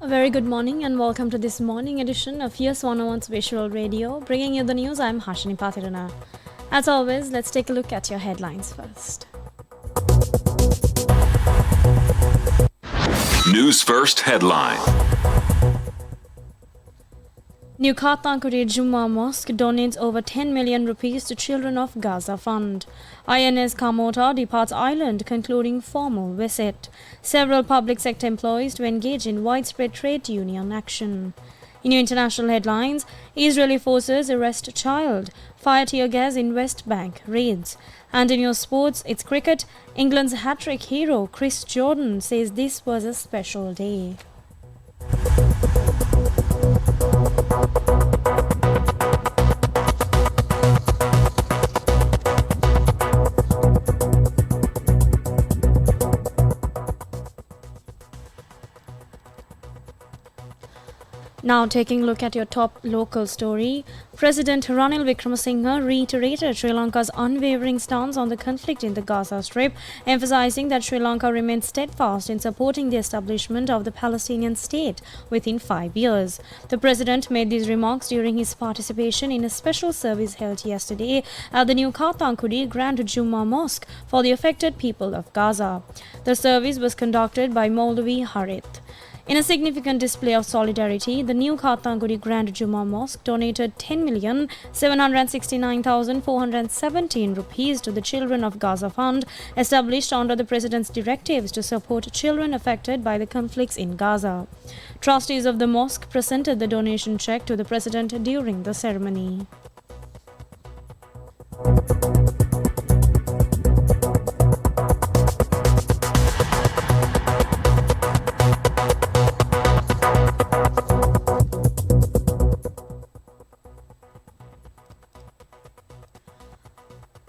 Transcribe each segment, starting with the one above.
A very good morning and welcome to this morning edition of Fierce 101's Visual Radio. Bringing you the news, I'm Hashini Pathirana. As always, let's take a look at your headlines first. News First headline. New Kattankudy Jummah Mosque donates over 10 million rupees to Children of Gaza Fund. INS Kamota departs island concluding formal visit. Several public sector employees to engage in widespread trade union action. In your international headlines, Israeli forces arrest child, fire tear gas in West Bank raids. And in your sports, it's cricket. England's hat-trick hero Chris Jordan says this was a special day. Now taking a look at your top local story, President Ranil Wickremesinghe reiterated Sri Lanka's unwavering stance on the conflict in the Gaza Strip, emphasizing that Sri Lanka remains steadfast in supporting the establishment of the Palestinian state within 5 years. The president made these remarks during his participation in a special service held yesterday at the new Kattankudy Grand Jummah Mosque for the affected people of Gaza. The service was conducted by Moldavi Harith. In a significant display of solidarity, the new Kattankudy Grand Jummah Mosque donated 10,769,417 rupees to the Children of Gaza Fund, established under the President's directives to support children affected by the conflicts in Gaza. Trustees of the mosque presented the donation check to the President during the ceremony.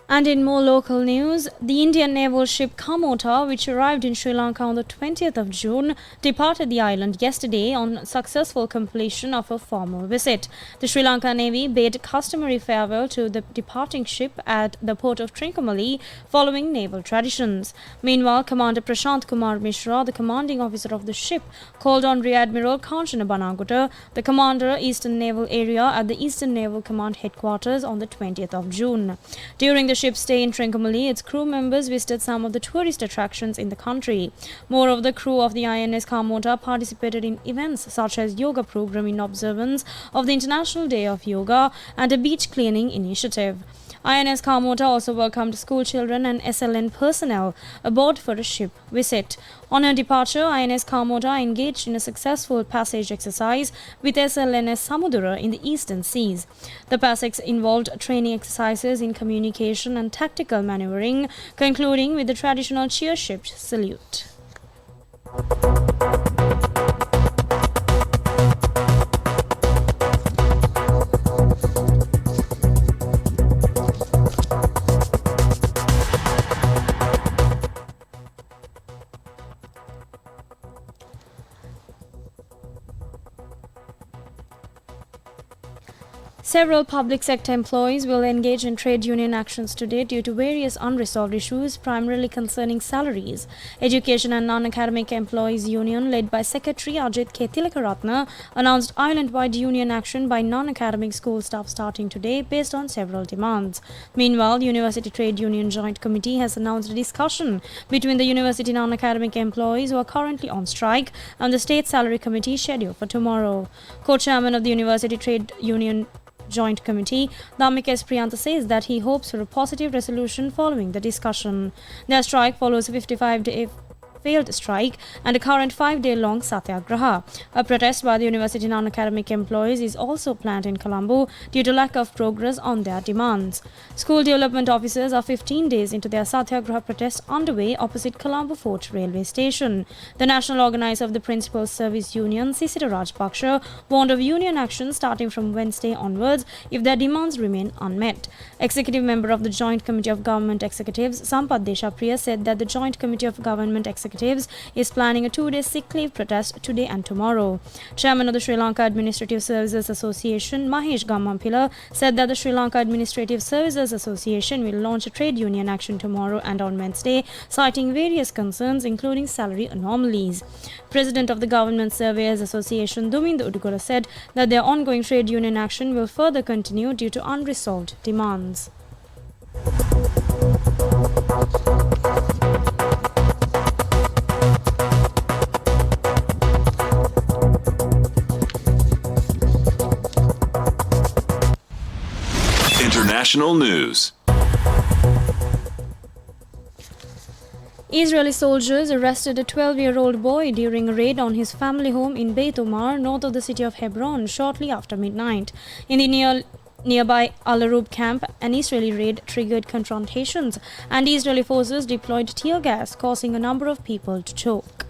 And in more local news, the Indian naval ship Kamota, which arrived in Sri Lanka on the 20th of June, departed the island yesterday on successful completion of a formal visit. The Sri Lanka Navy bade customary farewell to the departing ship at the port of Trincomalee following naval traditions. Meanwhile, Commander Prashant Kumar Mishra, the commanding officer of the ship, called on Rear Admiral Kanchana Banagutta, the commander Eastern Naval Area at the Eastern Naval Command headquarters on the 20th of June. During the ship's stay in Trincomalee, its crew members visited some of the tourist attractions in the country. More of the crew of the INS Kamota participated in events such as yoga program in observance of the International Day of Yoga and a beach cleaning initiative. INS Kamota also welcomed school children and SLN personnel aboard for a ship visit. On her departure, INS Kamota engaged in a successful passage exercise with SLNS Samudra in the eastern seas. The passage involved training exercises in communication and tactical maneuvering, concluding with the traditional cheer ship salute. Several public sector employees will engage in trade union actions today due to various unresolved issues, primarily concerning salaries. Education and Non-Academic Employees Union, led by Secretary Ajit K. Tilakaratne, announced island-wide union action by non-academic school staff starting today based on several demands. Meanwhile, University Trade Union Joint Committee has announced a discussion between the university non-academic employees who are currently on strike and the State Salary Committee scheduled for tomorrow. Co-chairman of the University Trade Union Joint Committee, Dhammika S. Priyantha, says that he hopes for a positive resolution following the discussion. Their strike follows a 55-day failed strike and a current 5-day-long satyagraha. A protest by the university non-academic employees is also planned in Colombo due to lack of progress on their demands. School development officers are 15 days into their satyagraha protest underway opposite Colombo Fort Railway Station. The national organizer of the Principal Service Union, Sisira Rajpaksha, warned of union action starting from Wednesday onwards if their demands remain unmet. Executive member of the Joint Committee of Government Executives, Sampath Deshapriya, said that the Joint Committee of Government Executives executives is planning a 2-day sick leave protest today and tomorrow. Chairman of the Sri Lanka Administrative Services Association, Mahesh Gammampila, said that the Sri Lanka Administrative Services Association will launch a trade union action tomorrow and on Wednesday, citing various concerns including salary anomalies. President of the Government Surveyors Association, Dumindu Udugora, said that their ongoing trade union action will further continue due to unresolved demands. International news. Israeli soldiers arrested a 12-year-old boy during a raid on his family home in Beit Omar, north of the city of Hebron, shortly after midnight. In the nearby Al-Arub camp, an Israeli raid triggered confrontations, and Israeli forces deployed tear gas, causing a number of people to choke.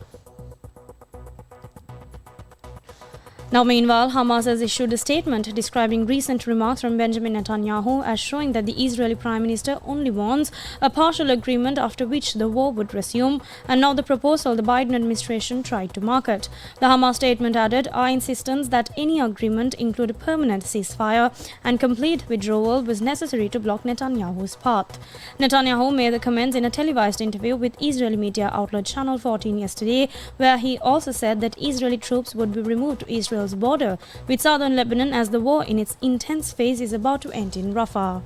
Now, meanwhile, Hamas has issued a statement describing recent remarks from Benjamin Netanyahu as showing that the Israeli Prime Minister only wants a partial agreement after which the war would resume, and now the proposal the Biden administration tried to market. The Hamas statement added, "Our insistence that any agreement include a permanent ceasefire and complete withdrawal was necessary to block Netanyahu's path." Netanyahu made the comments in a televised interview with Israeli media outlet Channel 14 yesterday, where he also said that Israeli troops would be removed to Israel's border with southern Lebanon as the war in its intense phase is about to end in Rafah.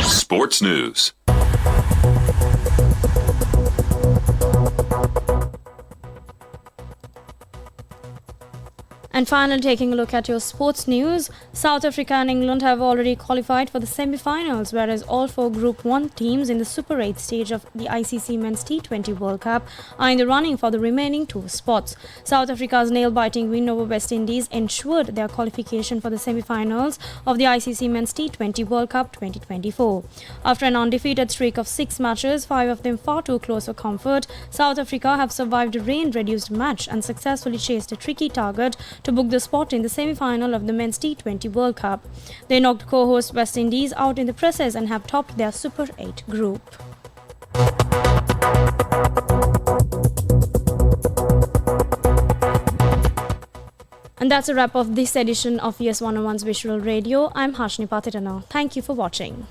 Sports news. And finally, taking a look at your sports news, South Africa and England have already qualified for the semi-finals, whereas all 4 Group 1 teams in the Super 8 stage of the ICC Men's T20 World Cup are in the running for the remaining 2 spots. South Africa's nail-biting win over West Indies ensured their qualification for the semi-finals of the ICC Men's T20 World Cup 2024. After an undefeated streak of 6 matches, 5 of them far too close for comfort, South Africa have survived a rain-reduced match and successfully chased a tricky target to book the spot in the semi-final of the Men's T20 World Cup. They knocked co-host West Indies out in the process and have topped their Super 8 group. And that's a wrap of this edition of ES 101's Visual Radio. I'm Harshni Patitana. Thank you for watching.